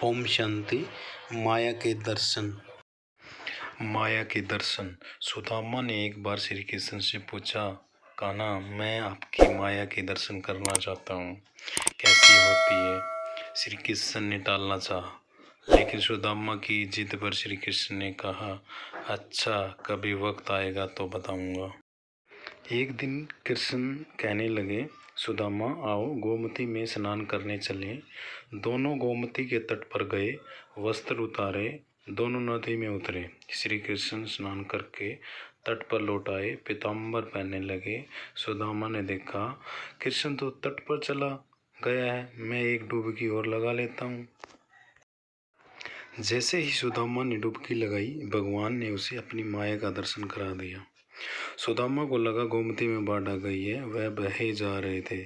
ओम शांति। माया के दर्शन। माया के दर्शन। सुदामा ने एक बार श्री कृष्ण से पूछा, कान्हा, मैं आपकी माया के दर्शन करना चाहता हूँ, कैसी होती है? श्री कृष्ण ने टालना चाहा, लेकिन सुदामा की जिद पर श्री कृष्ण ने कहा, अच्छा, कभी वक्त आएगा तो बताऊंगा। एक दिन कृष्ण कहने लगे, सुदामा, आओ गोमती में स्नान करने चले। दोनों गोमती के तट पर गए, वस्त्र उतारे, दोनों नदी में उतरे। श्री कृष्ण स्नान करके तट पर लौट आए, पीताम्बर पहनने लगे। सुदामा ने देखा, कृष्ण तो तट पर चला गया है, मैं एक डुबकी और लगा लेता हूँ। जैसे ही सुदामा ने डुबकी लगाई, भगवान ने उसे अपनी माया का दर्शन करा दिया। सुदामा को लगा गोमती में बाढ़ आ गई है, वह बहे जा रहे थे।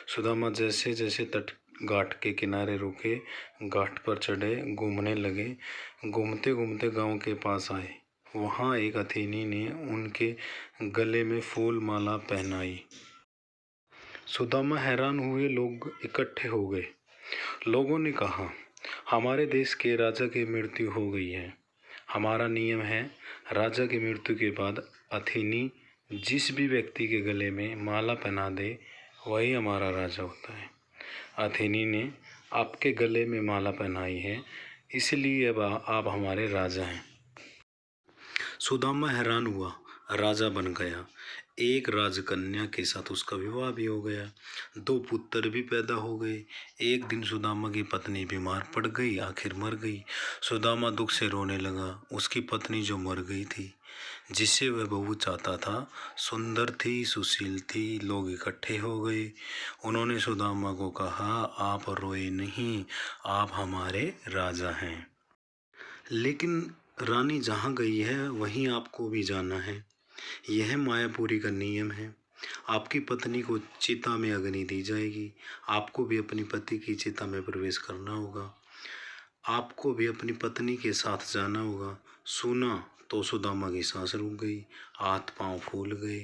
सुदामा जैसे जैसे तट घाट के किनारे रुके, घाट पर चढ़े, घूमने लगे। घूमते घूमते गांव के पास आए। वहां एक अथिनी ने उनके गले में फूल माला पहनाई। सुदामा हैरान हुए, लोग इकट्ठे हो गए। लोगों ने कहा, हमारे देश के राजा की मृत्यु हो गई है। हमारा नियम है, राजा की मृत्यु के बाद अथिनी जिस भी व्यक्ति के गले में माला पहना दे, वही हमारा राजा होता है। अथिनी ने आपके गले में माला पहनाई है, इसलिए अब आप हमारे राजा हैं। सुदामा हैरान हुआ, राजा बन गया। एक राजकन्या के साथ उसका विवाह भी हो गया, 2 पुत्र भी पैदा हो गए। एक दिन सुदामा की पत्नी बीमार पड़ गई, आखिर मर गई। सुदामा दुख से रोने लगा। उसकी पत्नी जो मर गई थी, जिसे वह बहुत चाहता था, सुंदर थी, सुशील थी। लोग इकट्ठे हो गए। उन्होंने सुदामा को कहा, आप रोए नहीं, आप हमारे राजा हैं। लेकिन रानी जहाँ गई है वहीं आपको भी जाना है, यह मायापुरी का नियम है। आपकी पत्नी को चिता में अग्नि दी जाएगी, आपको भी अपनी पति की चिता में प्रवेश करना होगा, आपको भी अपनी पत्नी के साथ जाना होगा। सुना तो सुदामा की सांस रुक गई, हाथ पांव फूल गए।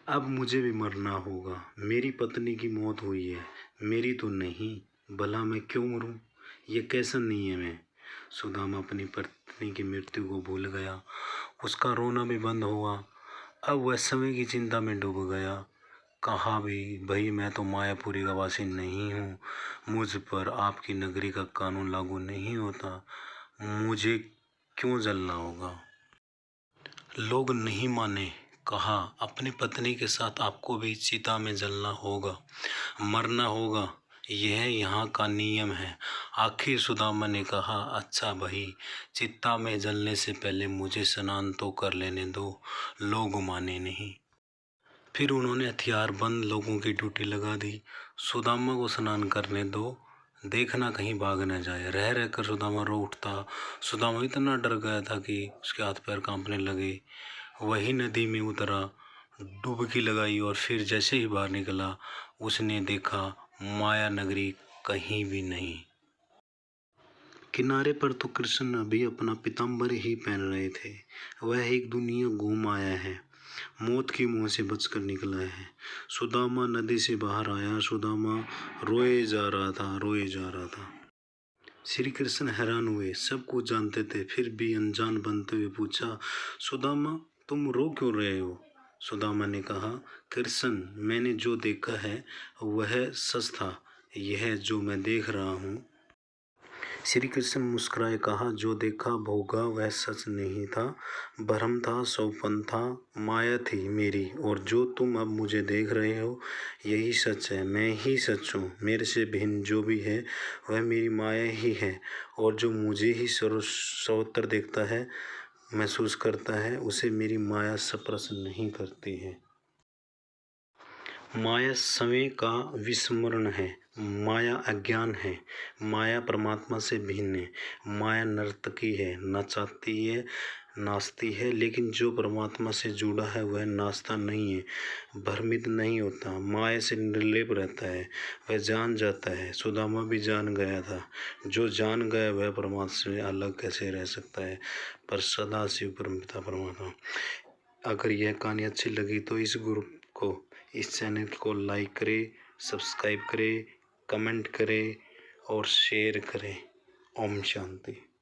अब मुझे भी मरना होगा, मेरी पत्नी की मौत हुई है, मेरी तो नहीं, भला मैं क्यों मरूं? ये कैसा नियम है? सुदामा अपनी पत्नी की मृत्यु को भूल गया, उसका रोना भी बंद हुआ। अब वह समय की चिंता में डूब गया। कहा भी, भाई मैं तो मायापुरी का वासी नहीं हूँ, मुझ पर आपकी नगरी का कानून लागू नहीं होता, मुझे क्यों जलना होगा? लोग नहीं माने। कहा, अपनी पत्नी के साथ आपको भी चिता में जलना होगा, मरना होगा, यह यहाँ का नियम है। आखिर सुदामा ने कहा, अच्छा भाई, चिता में जलने से पहले मुझे स्नान तो कर लेने दो। लोग माने नहीं। फिर उन्होंने हथियार बंद लोगों की ड्यूटी लगा दी। सुदामा को स्नान करने दो, देखना कहीं भाग न जाए। रह रहकर सुदामा रो उठता। सुदामा इतना डर गया था कि उसके हाथ पैर कांपने लगे। वही नदी में उतरा, डुबकी लगाई और फिर जैसे ही बाहर निकला, उसने देखा माया नगरी कहीं भी नहीं। किनारे पर तो कृष्ण अभी अपना पीताम्बर ही पहन रहे थे। वह एक दुनिया घूम आया है, मौत की मुंह से बचकर निकला है। सुदामा नदी से बाहर आया। सुदामा रोए जा रहा था, रोए जा रहा था। श्री कृष्ण हैरान हुए, सब कुछ जानते थे, फिर भी अनजान बनते हुए पूछा, सुदामा, तुम रो क्यों रहे हो? सुदामा ने कहा, कृष्ण, मैंने जो देखा है वह सच था, यह जो मैं देख रहा हूँ। श्री कृष्ण मुस्कुराए, कहा, जो देखा भोगा वह सच नहीं था, भ्रम था, सौपन था, माया थी मेरी, और जो तुम अब मुझे देख रहे हो यही सच है। मैं ही सच हूँ, मेरे से भिन्न जो भी है वह मेरी माया ही है, और जो मुझे ही सर्वत्र देखता है, महसूस करता है, उसे मेरी माया स्पर्श नहीं करती है। माया समय का विस्मरण है, माया अज्ञान है, माया परमात्मा से भिन्न है। माया नर्तकी है, नचाती है, नाचती है, लेकिन जो परमात्मा से जुड़ा है वह नाचता नहीं है, भ्रमित नहीं होता, माया से निर्लेप रहता है, वह जान जाता है। सुदामा भी जान गया था, जो जान गया वह परमात्मा से अलग कैसे रह सकता है, पर सदा शिव परमपिता परमात्मा। अगर यह कहानी अच्छी लगी तो इस ग्रुप को, इस चैनल को लाइक करें, सब्सक्राइब करें, कमेंट करें और शेयर करें। ओम शांति।